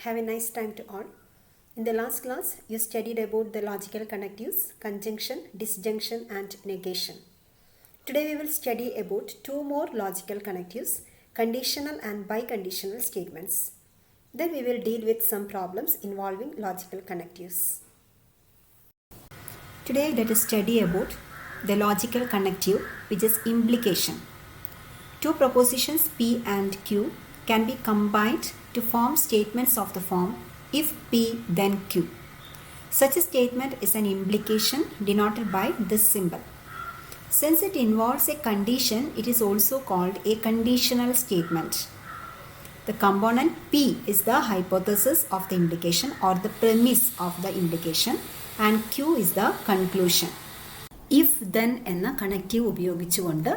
Have a nice time to all. In the last class, you studied about the logical connectives, conjunction, disjunction, and negation. Today we will study about two more logical connectives, conditional and biconditional statements. Then we will deal with some problems involving logical connectives. Today let us study about the logical connective, which is implication. Two propositions P and Q can be combined to form statements of the form if P then Q. Such a statement is an implication denoted by this symbol. Since it involves a condition, it is also called a conditional statement. The component P is the hypothesis of the implication or the premise of the implication, and Q is the conclusion. If then എന്ന connective ഉപയോഗിച്ചുകൊണ്ട്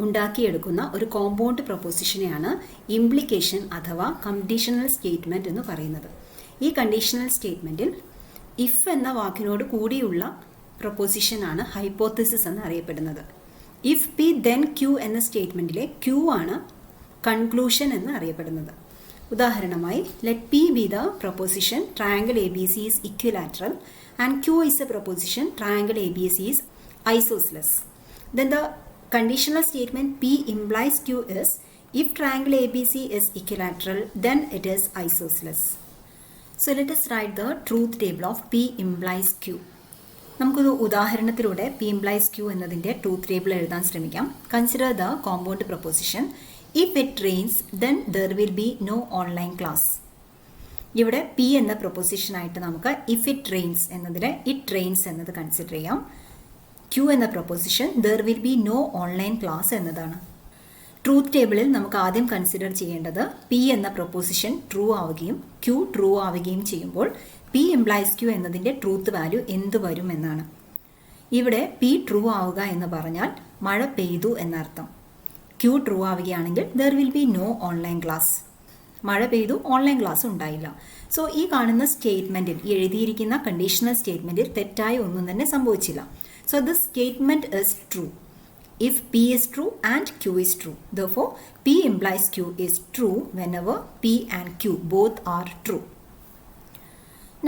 ഉണ്ടാക്കിയെടുക്കുന്ന ഒരു compound പ്രൊപ്പോസിഷനെയാണ് implication അഥവാ conditional statement എന്ന് പറയുന്നത്. ഈ conditional സ്റ്റേറ്റ്മെൻറ്റിൽ if എന്ന വാക്കിനോട് കൂടിയുള്ള പ്രൊപ്പോസിഷനാണ് hypothesis എന്ന് അറിയപ്പെടുന്നത്. ഇഫ് പി ദെൻ ക്യൂ എന്ന സ്റ്റേറ്റ്മെൻറ്റിലെ ക്യൂ ആണ് കൺക്ലൂഷൻ എന്ന് അറിയപ്പെടുന്നത്. ഉദാഹരണമായി let P be the proposition triangle A B C is equilateral and Q is a proposition triangle A B C is isosceles. Then the conditional statement P implies Q is if triangle ABC is equilateral, then it is isosceles. So let us write the truth table of P implies Q. നമുക്കൊരു ഉദാഹരണത്തിലൂടെ P implies Q എന്നതിൻ്റെ truth table എഴുതാൻ ശ്രമിക്കാം. Consider the compound proposition. If it rains, then there will be no online class. ഇവിടെ P എന്ന പ്രൊപ്പോസിഷനായിട്ട് നമുക്ക് if it rains എന്നതിലെ it rains എന്നത് കൺസിഡർ ചെയ്യാം. Q എന്ന proposition there will be no online class എന്നതാണ്. ട്രൂത്ത് ടേബിളിൽ നമുക്ക് ആദ്യം കൺസിഡർ ചെയ്യേണ്ടത് P എന്ന പ്രൊപ്പോസിഷൻ ട്രൂ ആവുകയും Q ട്രൂ ആവുകയും ചെയ്യുമ്പോൾ P ഇംപ്ലൈസ് Q എന്നതിൻ്റെ ട്രൂത്ത് വാല്യൂ എന്ത് വരും എന്നാണ്. ഇവിടെ P ട്രൂ ആവുക എന്ന് പറഞ്ഞാൽ മഴ പെയ്തു എന്നർത്ഥം. Q ട്രൂ ആവുകയാണെങ്കിൽ there will be no online class. മഴ പെയ്തു, ഓൺലൈൻ ക്ലാസ് ഉണ്ടായില്ല. സോ ഈ കാണുന്ന സ്റ്റേറ്റ്മെൻറ്റിൽ, ഈ എഴുതിയിരിക്കുന്ന കണ്ടീഷണൽ സ്റ്റേറ്റ്മെൻറ്റിൽ തെറ്റായ ഒന്നും തന്നെ സംഭവിച്ചില്ല. So this statement is true if P is true and Q is true. Therefore, P implies Q is true whenever P and Q both are true.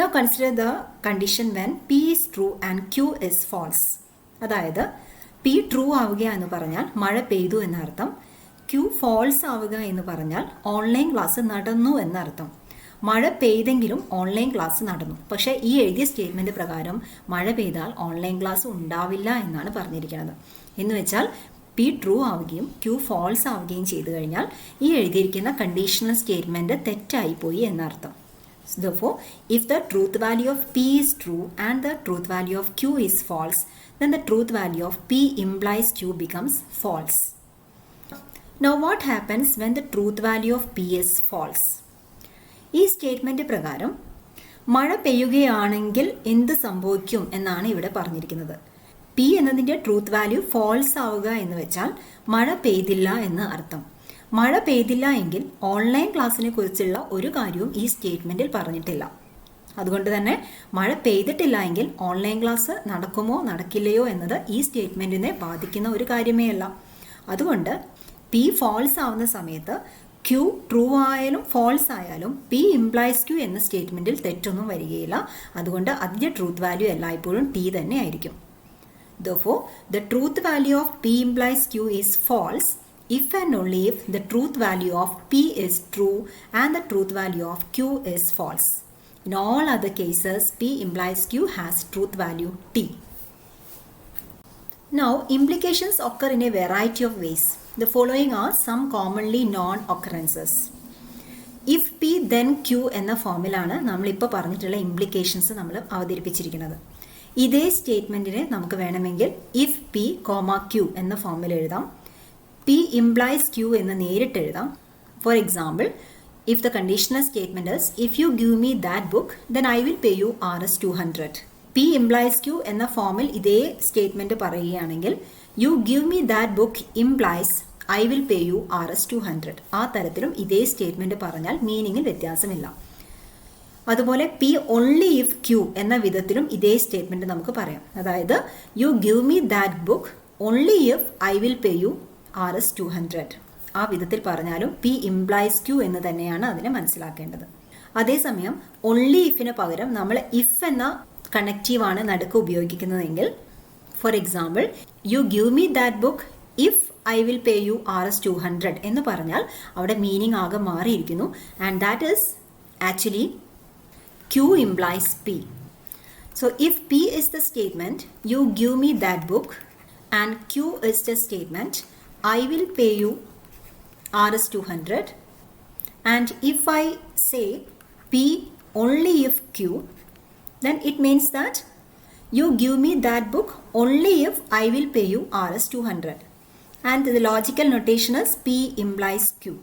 Now consider the condition when P is true and Q is false. അതായത് P true ആവുക എന്ന് പറഞ്ഞാൽ മഴ പെയ്തു എന്നർത്ഥം. Q false ആവുക എന്ന് പറഞ്ഞാൽ ഓൺലൈൻ ക്ലാസ് നടന്നു എന്നർത്ഥം. മഴ പെയ്തെങ്കിലും ഓൺലൈൻ ക്ലാസ് നടന്നു. പക്ഷേ ഈ എഴുതിയ സ്റ്റേറ്റ്മെൻറ്റ് പ്രകാരം മഴ പെയ്താൽ ഓൺലൈൻ ക്ലാസ് ഉണ്ടാവില്ല എന്നാണ് പറഞ്ഞിരിക്കുന്നത്. എന്ന് വെച്ചാൽ P ട്രൂ ആവുകയും Q ഫോൾസ് ആവുകയും ചെയ്തു കഴിഞ്ഞാൽ ഈ എഴുതിയിരിക്കുന്ന കണ്ടീഷണൽ സ്റ്റേറ്റ്മെൻറ്റ് തെറ്റായിപ്പോയി എന്നർത്ഥം. Therefore, if the truth value of P is true and the truth value of Q is false, then the truth value of P implies Q becomes false. Now what happens when the truth value of P is false? ഈ statement പ്രകാരം മഴ പെയ്യുകയാണെങ്കിൽ എന്ത് സംഭവിക്കും എന്നാണ് ഇവിടെ പറഞ്ഞിരിക്കുന്നത്. P എന്നതിൻ്റെ truth value false ആവുക എന്ന് വെച്ചാൽ മഴ പെയ്തില്ല എന്ന് അർത്ഥം. മഴ പെയ്തില്ല എങ്കിൽ ഓൺലൈൻ ക്ലാസ്സിനെ കുറിച്ചുള്ള ഒരു കാര്യവും ഈ സ്റ്റേറ്റ്മെൻറ്റിൽ പറഞ്ഞിട്ടില്ല. അതുകൊണ്ട് തന്നെ മഴ പെയ്തിട്ടില്ല എങ്കിൽ ഓൺലൈൻ ക്ലാസ് നടക്കുമോ നടക്കില്ലയോ എന്നത് ഈ സ്റ്റേറ്റ്മെൻറ്റിനെ ബാധിക്കുന്ന ഒരു കാര്യമേ അല്ല. അതുകൊണ്ട് P ഫോൾസ് ആവുന്ന സമയത്ത് Q ട്രൂ ആയാലും ഫോൾസ് ആയാലും P ഇംപ്ലൈസ് Q എന്ന സ്റ്റേറ്റ്മെൻറ്റിൽ തെറ്റൊന്നും വരികയില്ല. അതുകൊണ്ട് അതിൻ്റെ ട്രൂത്ത് വാല്യൂ എല്ലായ്പ്പോഴും T തന്നെ ആയിരിക്കും. Therefore, the truth value of P implies Q is false if and only if the truth value of P is true and the truth value of Q is false. In all other cases, P implies Q has truth value T. Now, implications occur in a variety of ways. The following are some commonly known occurrences. If P then Q എന്ന ഫോമിലാണ് നമ്മളിപ്പോൾ പറഞ്ഞിട്ടുള്ള implications നമ്മൾ അവതരിപ്പിച്ചിരിക്കുന്നത്. ഇതേ സ്റ്റേറ്റ്മെൻറ്റിനെ നമുക്ക് വേണമെങ്കിൽ if P, Q എന്ന ഫോമിൽ എഴുതാം. P implies Q എന്ന് നേരിട്ട് എഴുതാം. For example, if the conditional statement is if you give me that book, then I will pay you Rs 200. P implies Q എന്ന ഫോമിൽ ഇതേ സ്റ്റേറ്റ്മെൻറ്റ് പറയുകയാണെങ്കിൽ you give me that book implies I will pay you Rs 200. ആ തരത്തിലും ഇതേ statement പറഞ്ഞാൽ മീനിങ്ങിൽ വ്യത്യാസമില്ല. അതുപോലെ P only if Q എന്ന വിധത്തിലും ഇതേ സ്റ്റേറ്റ്മെൻറ്റ് നമുക്ക് പറയാം. അതായത് you give me that book only if I will pay you Rs 200. ആ വിധത്തിൽ പറഞ്ഞാലും P implies Q എന്ന് തന്നെയാണ് അതിനെ മനസ്സിലാക്കേണ്ടത്. അതേസമയം only ifന് പകരം നമ്മൾ if എന്ന കണക്റ്റീവാണ് നടുക്ക് ഉപയോഗിക്കുന്നതെങ്കിൽ, for example you give me that book if I will pay you Rs200 എന്ന് പറഞ്ഞാൽ അവിടെ മീനിങ് ആകെ മാറിയിരിക്കുന്നു. And that is actually Q implies P. So if P is the statement, you give me that book, and Q is the statement, I will pay you Rs200. And if I say P only if Q, then it means that you give me that book only if I will pay you Rs200. And the logical notation is P implies Q.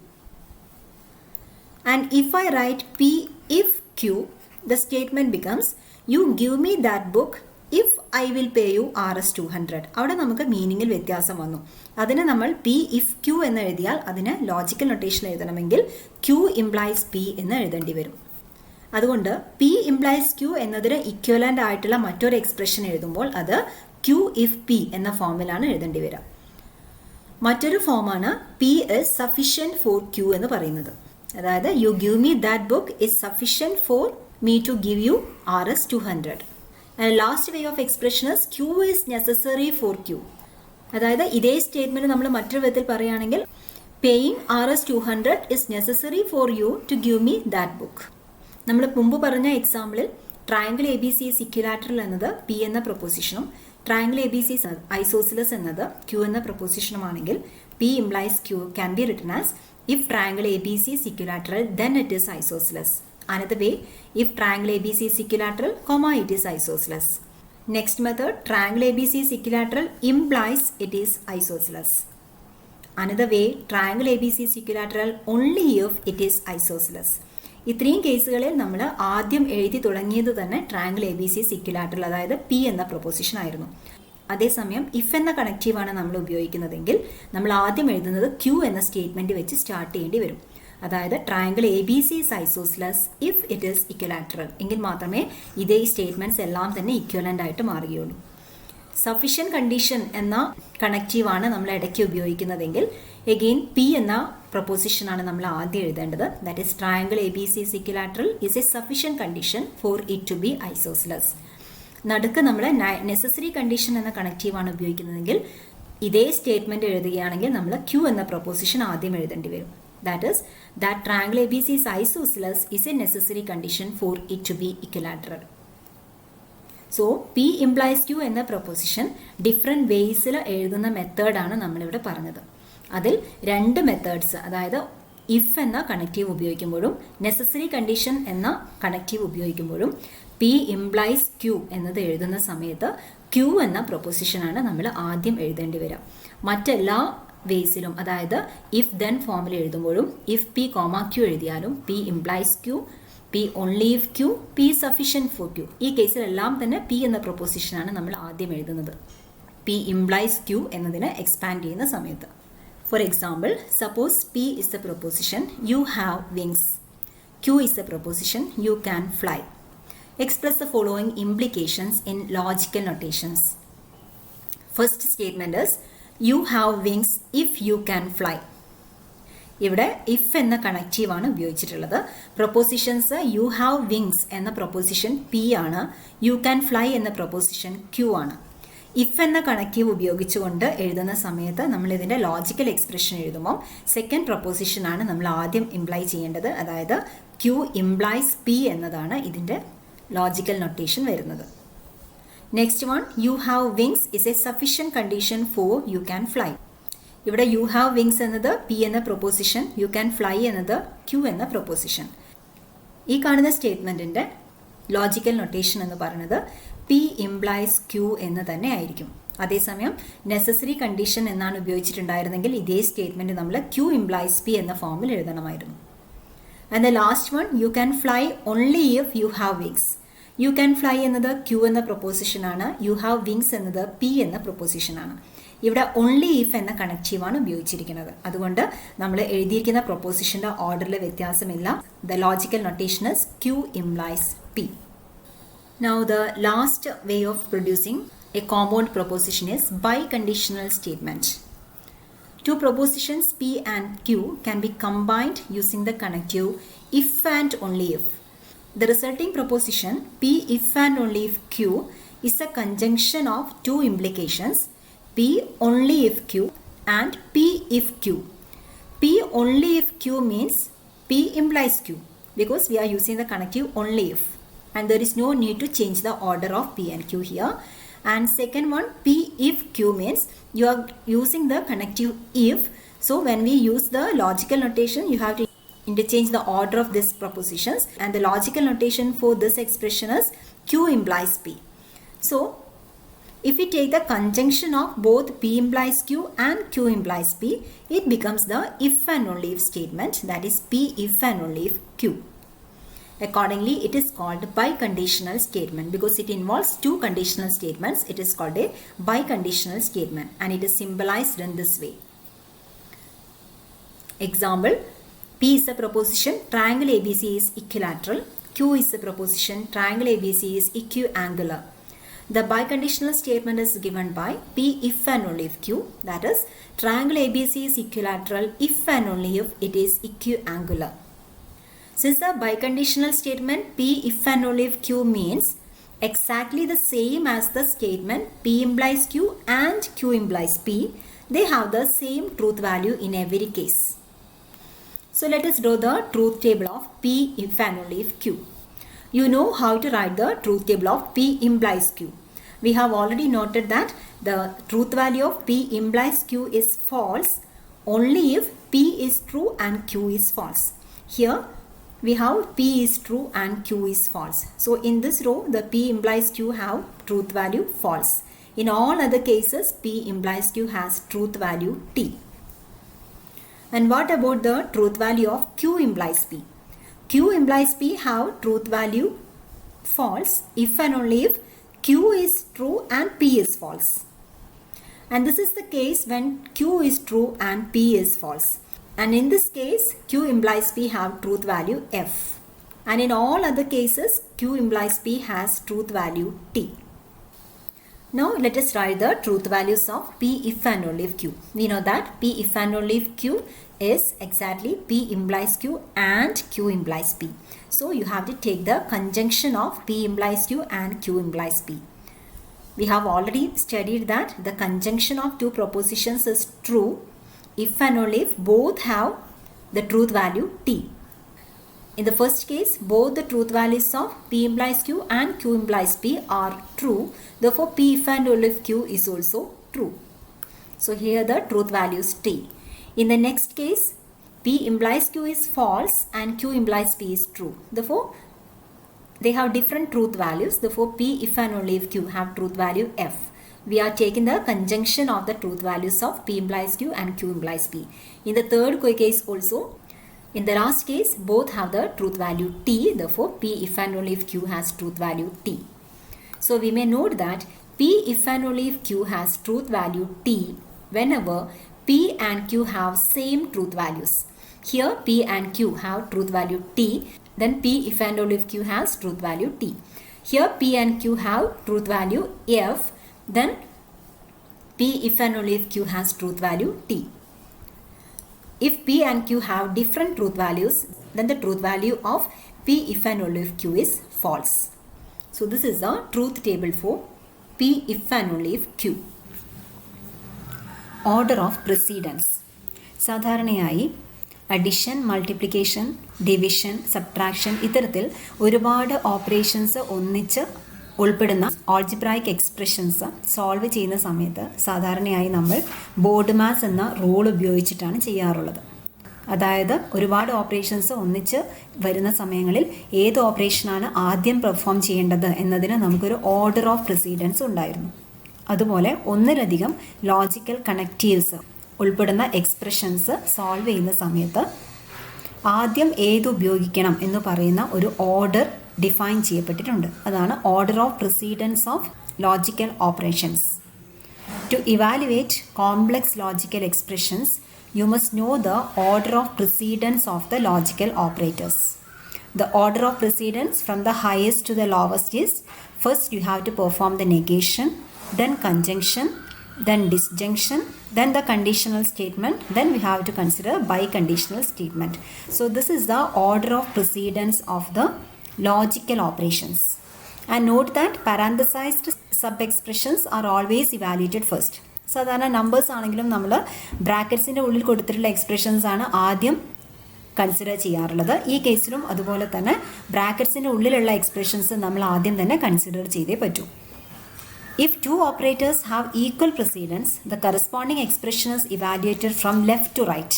And if I write P if Q, the statement becomes you give me that book if I will pay you Rs200. അവിടെ നമുക്ക് മീനിങ്ങിൽ വ്യത്യാസം വന്നു. അതിനെ നമ്മൾ P if Q എന്ന് എഴുതിയാൽ അതിനെ logical notation എഴുതണമെങ്കിൽ Q implies P എന്ന് എഴുതേണ്ടി വരും. അതുകൊണ്ട് P implies Q എന്നതിന് ഇക്വലൻ്റ് ആയിട്ടുള്ള മറ്റൊരു എക്സ്പ്രഷൻ എഴുതുമ്പോൾ അത് Q if P എന്ന ഫോമിലാണ് എഴുതേണ്ടി വരിക. മറ്റൊരു ഫോമാണ് P is sufficient for Q എന്ന് പറയുന്നത്. അതായത് you give me that book is sufficient for me to give you Rs200. And last way of expression is Q is necessary for Q. അതായത് ഇതേ സ്റ്റേറ്റ്മെന്റ് നമ്മൾ മറ്റൊരു വിധത്തിൽ പറയുകയാണെങ്കിൽ paying Rs200 is necessary for you to give me that book. നമ്മൾ മുമ്പ് പറഞ്ഞ എക്സാമ്പിളിൽ triangle A B C is equilateral എന്നത് P എന്ന പ്രൊപ്പോസിഷനും triangle A B C isosceles എന്നത് Q എന്ന പ്രൊപ്പോസിഷനുമാണെങ്കിൽ P implies Q can be written as if triangle ABC is equilateral then it is isosceles. Another way, if triangle ABC is equilateral, comma it is isosceles. Next method, triangle ABC is equilateral implies it is isosceles. Another way, triangle ABC is equilateral only if it is isosceles. ഇത്രയും കേസുകളിൽ നമ്മൾ ആദ്യം എഴുതി തുടങ്ങിയത് തന്നെ triangle A B C equilateral, അതായത് P എന്ന proposition ആയിരുന്നു. അതേസമയം ഇഫ് എന്ന കണക്റ്റീവാണ് നമ്മൾ ഉപയോഗിക്കുന്നതെങ്കിൽ നമ്മൾ ആദ്യം എഴുതുന്നത് Q എന്ന സ്റ്റേറ്റ്മെന്റ് വെച്ച് സ്റ്റാർട്ട് ചെയ്യേണ്ടി വരും. അതായത് triangle A B C is isosceles if it is equilateral, എങ്കിൽ മാത്രമേ ഇതേ സ്റ്റേറ്റ്മെന്റ്സ് എല്ലാം തന്നെ ഇക്വലൻ്റ് ആയിട്ട് മാറുകയുള്ളൂ. സഫിഷ്യൻറ്റ് കണ്ടീഷൻ എന്ന കണക്റ്റീവാണ് നമ്മൾ ഇടയ്ക്ക് ഉപയോഗിക്കുന്നതെങ്കിൽ എഗെയിൻ P എന്ന പ്രൊപ്പോസിഷനാണ് നമ്മൾ ആദ്യം എഴുതേണ്ടത്. That is triangle A B C is equilateral is a sufficient condition for it to be isosceles. നടുക്ക് നമ്മൾ നെസസറി കണ്ടീഷൻ എന്ന കണക്റ്റീവാണ് ഉപയോഗിക്കുന്നതെങ്കിൽ ഇതേ സ്റ്റേറ്റ്മെന്റ് എഴുതുകയാണെങ്കിൽ നമ്മൾ Q എന്ന പ്രൊപ്പോസിഷൻ ആദ്യം എഴുതേണ്ടി വരും. That is, that triangle ABC is isosceles is a necessary condition for it to be equilateral. So, P implies Q എന്ന പ്രൊപ്പോസിഷൻ ഡിഫറെൻറ്റ് വേയ്സിൽ എഴുതുന്ന മെത്തേഡാണ് നമ്മളിവിടെ പറഞ്ഞത്. അതിൽ രണ്ട് മെത്തേഡ്സ്, അതായത് ഇഫ് എന്ന കണക്റ്റീവ് ഉപയോഗിക്കുമ്പോഴും നെസസറി കണ്ടീഷൻ എന്ന കണക്റ്റീവ് ഉപയോഗിക്കുമ്പോഴും P implies Q എന്നത് എഴുതുന്ന സമയത്ത് Q എന്ന പ്രൊപ്പോസിഷനാണ് നമ്മൾ ആദ്യം എഴുതേണ്ടി വരിക. മറ്റെല്ലാ വേസിലും, അതായത് ഇഫ് ദെൻ ഫോമിൽ എഴുതുമ്പോഴും ഇഫ് P കോമ Q എഴുതിയാലും P implies Q, P only if Q, P sufficient for Q. ഈ കേസിലെല്ലാം തന്നെ P എന്ന പ്രൊപ്പോസിഷനാണ് നമ്മൾ ആദ്യം എഴുതുന്നത് P implies Q എന്നതിനെ എക്സ്പാൻഡ് ചെയ്യുന്ന സമയത്ത്. For example, suppose P is the proposition you have wings, Q is the proposition you can fly. Express the following implications in logical notations. First statement is you have wings if you can fly. ഇവിടെ if എന്ന കണക്റ്റീവാണ് ഉപയോഗിച്ചിട്ടുള്ളത്. Propositions U have wings എന്ന proposition P ആണ്, U can fly എന്ന proposition Q ആണ്. If എന്ന connective ഉപയോഗിച്ചുകൊണ്ട് എഴുതുന്ന സമയത്ത് നമ്മൾ ഇതിൻ്റെ ലോജിക്കൽ എക്സ്പ്രഷൻ എഴുതുമ്പോൾ സെക്കൻഡ് പ്രൊപ്പോസിഷനാണ് നമ്മൾ ആദ്യം ഇംപ്ലൈ ചെയ്യേണ്ടത്. അതായത് Q implies P എന്നതാണ് ഇതിൻ്റെ ലോജിക്കൽ നൊട്ടേഷൻ വരുന്നത്. Next one, U have wings is a sufficient condition for you can fly. ഇവിടെ യു ഹാവ് വിങ്സ് എന്നത് P എന്ന പ്രൊപ്പോസിഷൻ, യു ക്യാൻ ഫ്ലൈ എന്നത് Q എന്ന പ്രൊപ്പോസിഷൻ. ഈ കാണുന്ന സ്റ്റേറ്റ്മെൻറ്റിൻ്റെ ലോജിക്കൽ നൊട്ടേഷൻ എന്ന് പറയുന്നത് P implies Q എന്ന് തന്നെ ആയിരിക്കും. അതേസമയം നെസസറി കണ്ടീഷൻ എന്നാണ് ഉപയോഗിച്ചിട്ടുണ്ടായിരുന്നെങ്കിൽ ഇതേ സ്റ്റേറ്റ്മെൻറ്റ് നമ്മൾ Q implies P എന്ന ഫോമിൽ എഴുതണമായിരുന്നു. And the last one, you can fly only if you have wings. You can fly എന്നത് Q എന്ന പ്രൊപ്പോസിഷനാണ്, യു ഹാവ് വിങ്സ് എന്നത് P എന്ന പ്രൊപ്പോസിഷനാണ്. ഇവിടെ ഓൺലി ഇഫ് എന്ന കണക്റ്റീവാണ് ഉപയോഗിച്ചിരിക്കുന്നത്. അതുകൊണ്ട് നമ്മൾ എഴുതിയിരിക്കുന്ന പ്രൊപ്പോസിഷൻ്റെ ഓർഡറിൽ വ്യത്യാസമില്ല. The logical notation is Q implies P. Now the last way of producing a compound proposition is biconditional statement. Two propositions P and Q can be combined using the connective if and only if. The resulting proposition P if and only if Q is a conjunction of two implications, P only if Q and P if Q. P only if Q means P implies Q because we are using the connective only if, and there is no need to change the order of P and Q here. And second one, P if Q means you are using the connective if. So when we use the logical notation, you have to interchange the order of these propositions, and the logical notation for this expression is Q implies P. So if we take the conjunction of both P implies Q and Q implies P, it becomes the if and only if statement, that is P if and only if Q. Accordingly, it is called biconditional statement because it involves two conditional statements. It is called a biconditional statement and it is symbolized in this way. Example, P is a proposition, triangle ABC is equilateral. Q is a proposition, triangle ABC is equiangular. The biconditional statement is given by P if and only if Q, that is, triangle ABC is equilateral if and only if it is equiangular. Since the biconditional statement P if and only if Q means exactly the same as the statement P implies Q and Q implies P, they have the same truth value in every case. So let us draw the truth table of P if and only if Q. You know how to write the truth table of P implies Q. We have already noted that the truth value of P implies Q is false only if P is true and Q is false. Here we have P is true and Q is false. So in this row, the P implies Q have truth value false. In all other cases, P implies Q has truth value T. And what about the truth value of Q implies P? Q implies P have truth value false if and only if Q is true and P is false. And this is the case when Q is true and P is false. And in this case, Q implies P have truth value F. And in all other cases, Q implies P has truth value T. Now let us write the truth values of P if and only if Q. We know that P if and only if Q is exactly P implies Q and Q implies P. So you have to take the conjunction of P implies Q and Q implies P. We have already studied that the conjunction of two propositions is true if and only if both have the truth value T. In the first case, both the truth values of P implies Q and Q implies P are true. Therefore, P if and only if Q is also true. So here the truth value is T. In the next case, P implies Q is false and Q implies P is true. Therefore, they have different truth values. Therefore, P if and only if Q have truth value F. We are taking the conjunction of the truth values of P implies Q and Q implies P. In the third case also, in the last case, both have the truth value T. Therefore, P if and only if Q has truth value T. So we may note that P if and only if Q has truth value T whenever P and Q have same truth values. Here P and Q have truth value T, then P if and only if Q has truth value T. Here P and Q have truth value F, then P if and only if Q has truth value T. If P and Q have different truth values, then the truth value of P if and only if Q is false. So this is the truth table for P if and only if Q. Order of precedence. സാധാരണയായി addition, multiplication, division, subtraction ഇത്തരത്തിൽ ഒരുപാട് operations ഒന്നിച്ച് ഉൾപ്പെടുന്ന algebraic expressions solve ചെയ്യുന്ന സമയത്ത് സാധാരണയായി നമ്മൾ board mass എന്ന റൂൾ ഉപയോഗിച്ചിട്ടാണ് ചെയ്യാറുള്ളത്. അതായത് ഒരുപാട് ഓപ്പറേഷൻസ് ഒന്നിച്ച് വരുന്ന സമയങ്ങളിൽ ഏത് ഓപ്പറേഷനാണ് ആദ്യം പെർഫോം ചെയ്യേണ്ടത് എന്നതിന് നമുക്കൊരു ഓർഡർ ഓഫ് പ്രിസീഡൻസ് ഉണ്ടായിരുന്നു. അതുപോലെ ഒന്നിലധികം ലോജിക്കൽ കണക്റ്റീവ്സ് ഉൾപ്പെടുന്ന എക്സ്പ്രഷൻസ് സോൾവ് ചെയ്യുന്ന സമയത്ത് ആദ്യം ഏത് ഉപയോഗിക്കണം എന്ന് പറയുന്ന ഒരു ഓർഡർ ഡിഫൈൻ ചെയ്യപ്പെട്ടിട്ടുണ്ട്. അതാണ് order of precedence of logical operations. To evaluate complex logical expressions you must know the order of precedence of the logical operators. The order of precedence from the highest to the lowest is, first you have to perform the negation, then conjunction, then disjunction, then the conditional statement, then we have to consider biconditional statement. So this is the order of precedence of the logical operations. And note that parenthesized sub-expressions are always evaluated first. സാധാരണ numbers ആണെങ്കിലും നമ്മൾ ബ്രാക്കറ്റ്സിൻ്റെ ഉള്ളിൽ കൊടുത്തിട്ടുള്ള expressions ആണ് ആദ്യം consider ചെയ്യാറുള്ളത്. ഈ കേസിലും അതുപോലെ തന്നെ ബ്രാക്കറ്റ്സിൻ്റെ ഉള്ളിലുള്ള എക്സ്പ്രഷൻസ് നമ്മൾ ആദ്യം തന്നെ കൺസിഡർ ചെയ്തേ പറ്റൂ. If two operators have equal precedence, the corresponding expression is evaluated from left to right.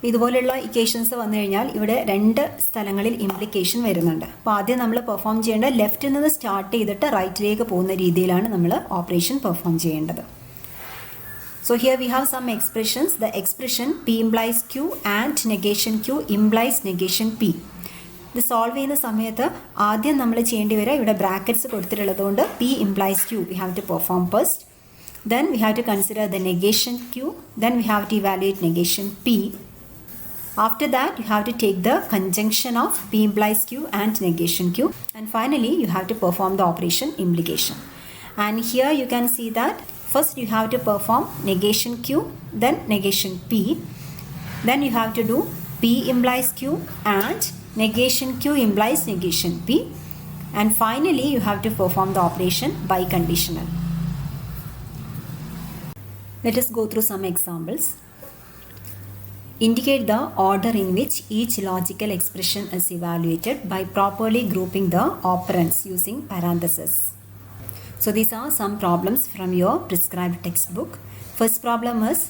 ഇതുപോലെയുള്ള ഇക്വേഷൻസ് വന്നു കഴിഞ്ഞാൽ ഇവിടെ രണ്ട് സ്ഥലങ്ങളിൽ ഇംപ്ലിക്കേഷൻ വരുന്നുണ്ട്. അപ്പോൾ ആദ്യം നമ്മൾ പെർഫോം ചെയ്യേണ്ട ലെഫ്റ്റിൽ നിന്ന് സ്റ്റാർട്ട് ചെയ്തിട്ട് റൈറ്റിലേക്ക് പോകുന്ന രീതിയിലാണ് നമ്മൾ ഓപ്പറേഷൻ പെർഫോം ചെയ്യേണ്ടത്. So here we have some expressions. The expression P implies Q and negation Q implies negation P. ഇത് സോൾവ് ചെയ്യുന്ന സമയത്ത് ആദ്യം നമ്മൾ ചെയ്യേണ്ടി വരിക ഇവിടെ ബ്രാക്കറ്റ്സ് കൊടുത്തിട്ടുള്ളത് കൊണ്ട് P implies Q we have to perform first. Then we have to consider the negation Q. Then we have to evaluate negation P. After that you have to take the conjunction of P implies Q and negation Q. And finally you have to perform the operation implication. And here you can see that first you have to perform negation Q, then negation P. Then you have to do P implies Q and negation Q implies negation P. And finally you have to perform the operation biconditional. Let us go through some examples. Indicate the order in which each logical expression is evaluated by properly grouping the operands using parentheses. So these are some problems from your prescribed textbook. First problem is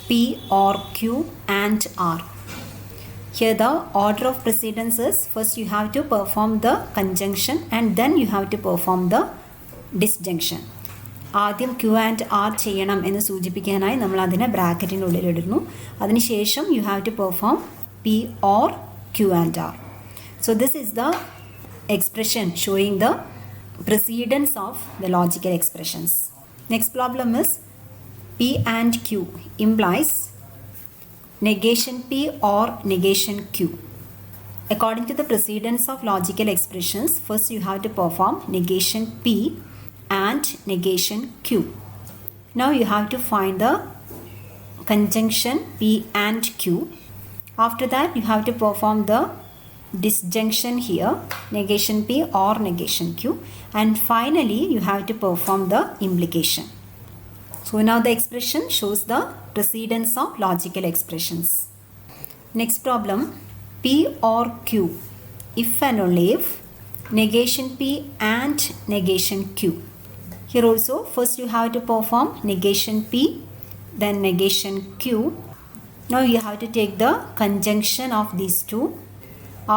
P or Q and R. Here the order of precedence is first you have to perform the conjunction and then you have to perform the disjunction. ആദ്യം Q and R ചെയ്യണം എന്ന് സൂചിപ്പിക്കാനായി നമ്മൾ അതിനെ ബ്രാക്കറ്റിനുള്ളിൽ ഇടുന്നു. അതിനുശേഷം you have to perform P or Q and R. So this is the expression showing the precedence of the logical expressions. Next problem is P and Q implies negation P or negation Q. According to the precedence of logical expressions, first you have to perform negation P and negation Q. Now you have to find the conjunction P and Q. After that you have to perform the disjunction here, negation P or negation Q, and finally you have to perform the implication. So now the expression shows the precedence of logical expressions. Next problem, P or Q if and only if negation P and negation Q. Here also first you have to perform negation P then negation Q. Now you have to take the conjunction of these two.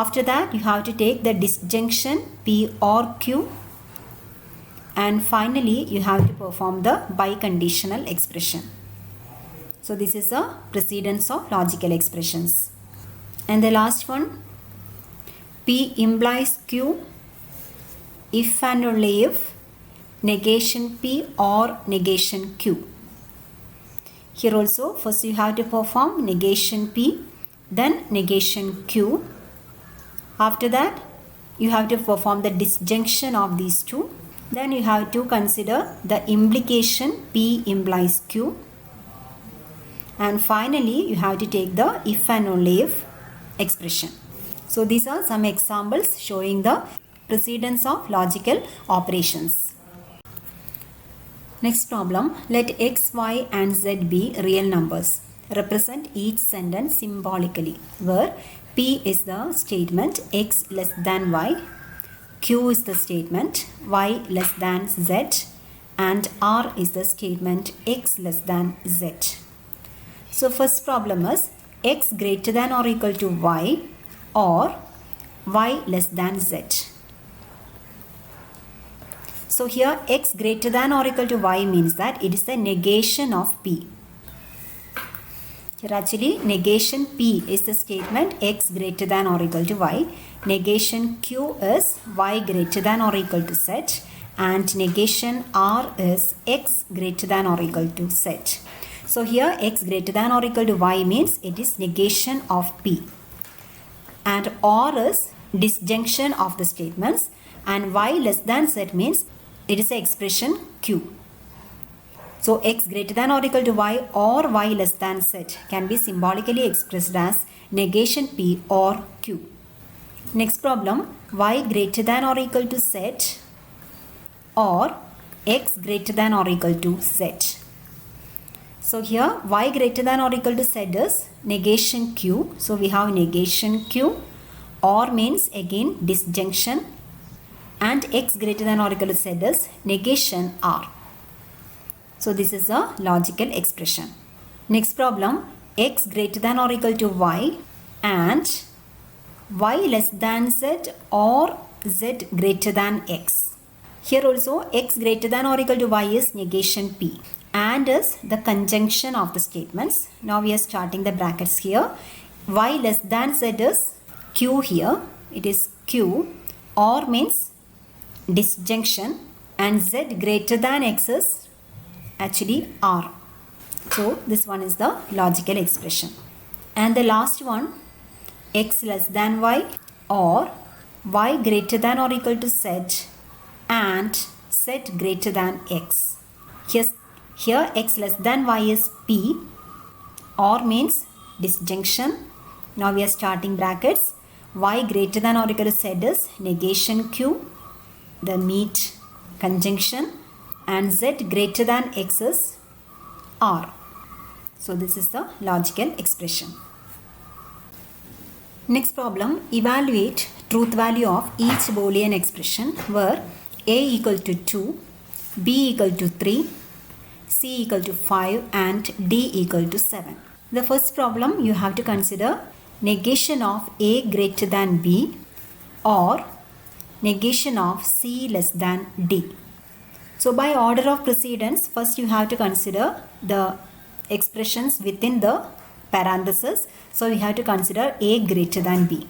After that you have to take the disjunction P or Q, and finally you have to perform the biconditional expression. So this is the precedence of logical expressions. And the last one, P implies Q if and only if negation P or negation Q. Here also first you have to perform negation P then negation Q. After that you have to perform the disjunction of these two. Then you have to consider the implication P implies Q. And finally you have to take the if and only if expression. So these are some examples showing the precedence of logical operations. Next problem, let x, y and z be real numbers. Represent each sentence symbolically, where P is the statement x less than y, Q is the statement y less than z, and R is the statement x less than z. So first problem is x greater than or equal to y or y less than z. So here x greater than or equal to y means that it is the negation of P. Here actually negation P is the statement x greater than or equal to y. Negation Q is y greater than or equal to z. And negation R is x greater than or equal to z. So here x greater than or equal to y means it is negation of P. And R is disjunction of the statements. And y less than z means it is the expression Q. So x greater than or equal to y or y less than z can be symbolically expressed as negation P or Q. Next problem, y greater than or equal to z or x greater than or equal to z. So here y greater than or equal to z is negation q. So we have negation q, or means again disjunction, and x greater than or equal to z is negation r. So this is a logical expression. Next problem, x greater than or equal to y and y less than z or z greater than x. Here also x greater than or equal to y is negation p and is the conjunction of the statements. Now we are starting the brackets here. Y less than z is q here. It is q, or means disjunction, and z greater than x is actually r. So this one is the logical expression. And the last one, x less than y or y greater than or equal to z and z greater than x. Here x less than y is p, or means disjunction. Now we are starting brackets. Y greater than or equal to z is negation q, the meet conjunction, and z greater than x is r. So this is the logical expression. Next problem, evaluate truth value of each Boolean expression where a equal to 2, b equal to 3, c equal to 5 and d equal to 7. The first problem, you have to consider negation of a greater than b or negation of c less than d. So by order of precedence, first you have to consider the expressions within the parenthesis. So we have to consider a greater than b.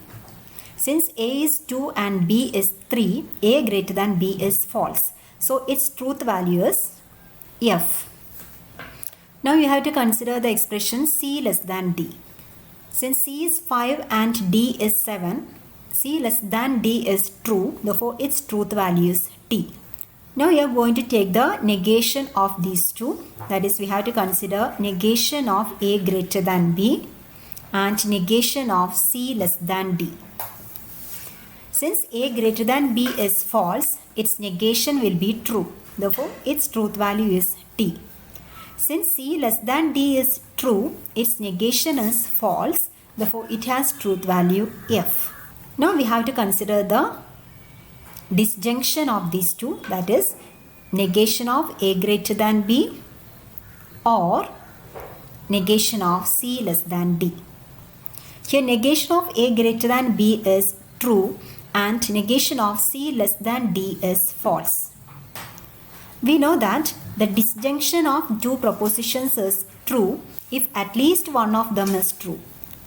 Since a is 2 and b is 3, a greater than b is false. So its truth value is f. Now you have to consider the expression c less than d. Since c is 5 and d is 7, c less than d is true. Therefore its truth value is t. Now we are going to take the negation of these two. That is, we have to consider negation of a greater than b and negation of c less than d. Since a greater than b is false, its negation will be true. Therefore, its truth value is t. Since c less than d is true, its negation is false. Therefore, it has truth value f. Now we have to consider the disjunction of these two, that is negation of a greater than b or negation of c less than d. Here negation of a greater than b is true and negation of c less than d is false. We know that the disjunction of two propositions is true if at least one of them is true.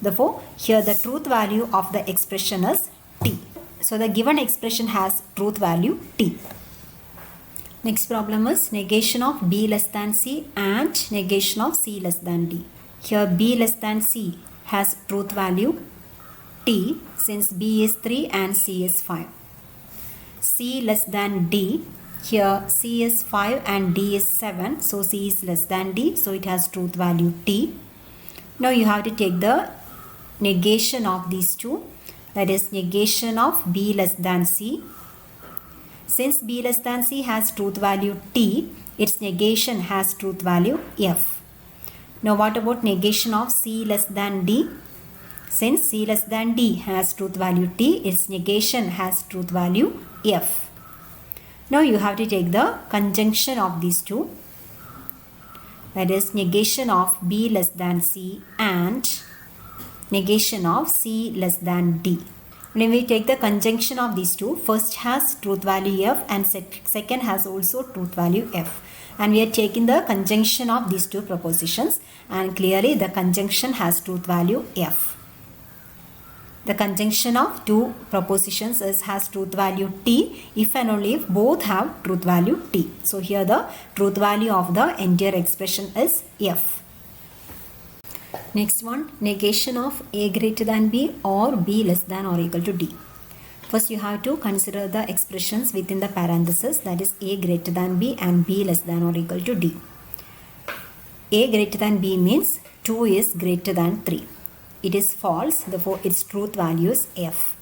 Therefore, here the truth value of the expression is t. So the given expression has truth value t. Next problem is negation of b less than c and negation of c less than d. Here b less than c has truth value t since b is 3 and c is 5. C less than d, here c is 5 and d is 7, so c is less than d, so it has truth value t. Now you have to take the negation of these two. That is negation of b less than c. Since b less than c has truth value t, its negation has truth value f. Now what about negation of c less than d? Since c less than d has truth value t, its negation has truth value f. Now you have to take the conjunction of these two. That is negation of b less than c and negation of c less than d. When we take the conjunction of these two, first has truth value f and second has also truth value f. And we are taking the conjunction of these two propositions, and clearly the conjunction has truth value f. The conjunction of two propositions has truth value t if and only if both have truth value t. So here the truth value of the entire expression is f. Next one, negation of a greater than b or b less than or equal to d. First you have to consider the expressions within the parenthesis, that is a greater than b and b less than or equal to d. A greater than b means 2 is greater than 3. It is false, therefore its truth value is f.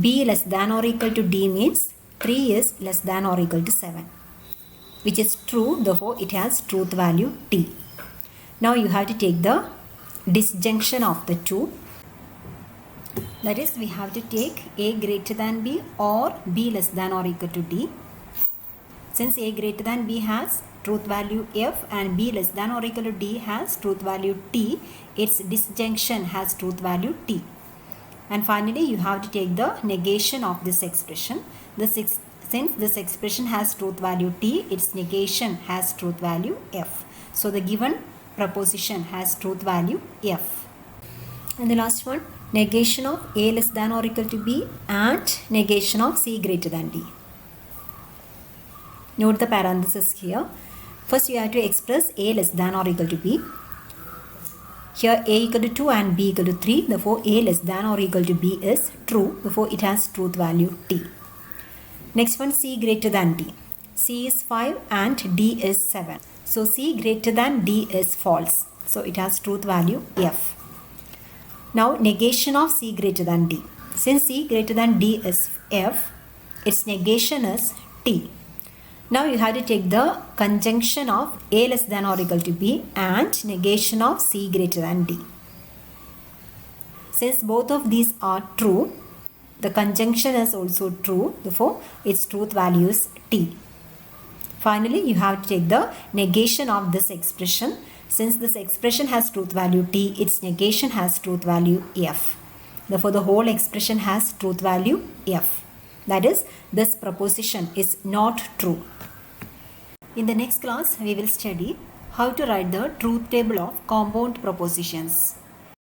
b less than or equal to d means 3 is less than or equal to 7, which is true, therefore it has truth value t. Now you have to take the disjunction of the two. That is, we have to take a greater than b or b less than or equal to d. Since a greater than b has truth value f and b less than or equal to d has truth value t, its disjunction has truth value t. And finally, you have to take the negation of this expression. Since this expression has truth value t, its negation has truth value f. So the given proposition has truth value f. And the last one, negation of a less than or equal to b and negation of c greater than d. Note the parenthesis here. First you have to express a less than or equal to b. Here a equal to 2 and b equal to 3. Therefore a less than or equal to b is true. Therefore it has truth value t. Next one, c greater than d. C is 5 and d is 7. So c greater than d is false. So it has truth value f. Now negation of c greater than d. Since c greater than d is f, its negation is t. Now you have to take the conjunction of a less than or equal to b and negation of c greater than d. Since both of these are true, the conjunction is also true. Therefore, its truth value is t. Finally, you have to take the negation of this expression. Since this expression has truth value t, its negation has truth value f. Therefore, the whole expression has truth value f. That is, this proposition is not true. In the next class, we will study how to write the truth table of compound propositions.